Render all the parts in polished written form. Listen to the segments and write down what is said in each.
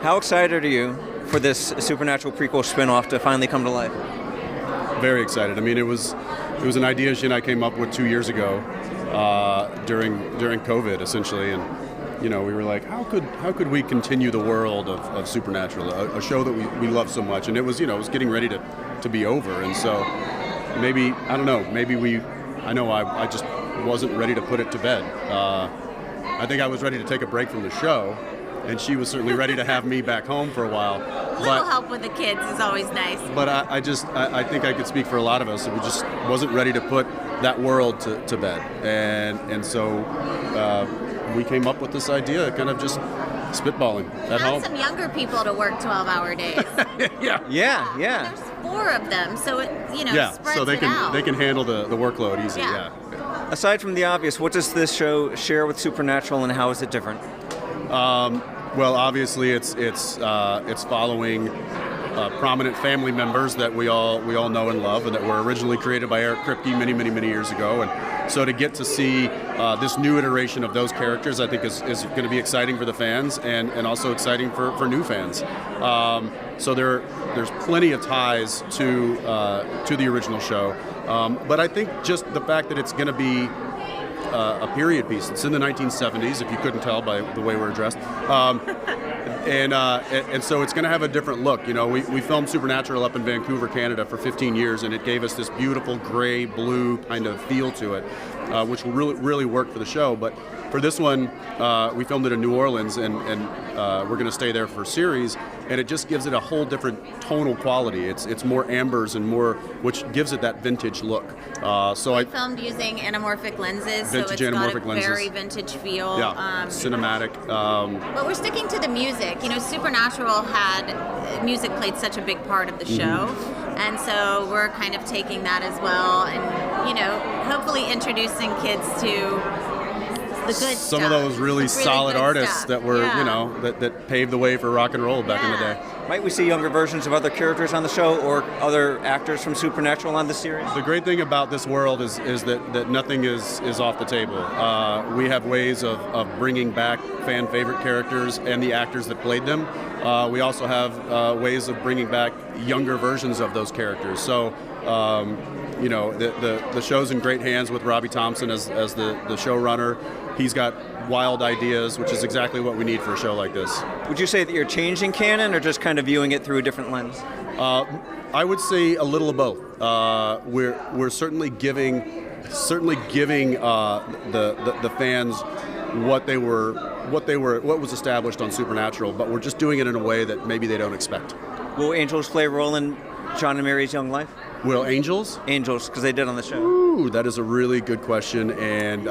How excited are you for this Supernatural prequel spin-off to finally come to life? Very excited. I mean, it was an idea she and I came up with 2 years ago during COVID, essentially, and we were like, how could we continue the world of Supernatural, a show that we love so much, and it was getting ready to be over, and so maybe I just wasn't ready to put it to bed. I think I was ready to take a break from the show, and she was certainly ready to have me back home for a while. A little help with the kids is always nice. But I think I could speak for a lot of us that we just wasn't ready to put that world to bed. And so we came up with this idea, kind of just spitballing at home. Some younger people to work 12-hour days. Yeah. There's 4 of them, so it spreads so they can out. they can handle the workload easy. Yeah. Aside from the obvious, what does this show share with Supernatural, and how is it different? Well, obviously, it's following prominent family members that we all know and love, and that were originally created by Eric Kripke many years ago. And so to get to see this new iteration of those characters, I think is going to be exciting for the fans, and also exciting for new fans. So there's plenty of ties to the original show, but I think just the fact that it's going to be a period piece. It's in the 1970s, if you couldn't tell by the way we're dressed. And so it's going to have a different look. We filmed Supernatural up in Vancouver, Canada for 15 years, and it gave us this beautiful gray-blue kind of feel to it, which will really work for the show. But for this one, we filmed it in New Orleans, and we're going to stay there for a series, and it just gives it a whole different tonal quality. It's more ambers and more, which gives it that vintage look. We filmed using anamorphic lenses, so it's got a very vintage feel. Yeah, cinematic. But we're sticking to the music. Supernatural music played such a big part of the show, and so we're kind of taking that as well, and hopefully introducing kids to the good Some stuff. of those really solid artists stuff. that were, that paved the way for rock and roll back in the day. Might we see younger versions of other characters on the show, or other actors from Supernatural on the series? The great thing about this world is that nothing is off the table. We have ways of bringing back fan favorite characters and the actors that played them. We also have ways of bringing back younger versions of those characters. So the show's in great hands with Robbie Thompson as the showrunner. He's got wild ideas, which is exactly what we need for a show like this. Would you say that you're changing canon, or just kind of viewing it through a different lens? I would say a little of both. We're certainly giving the fans what was established on Supernatural, but we're just doing it in a way that maybe they don't expect. Will angels play a role in John and Mary's young life? Will angels? Angels, because they did on the show. Ooh, that is a really good question, and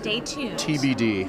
Stay tuned. TBD.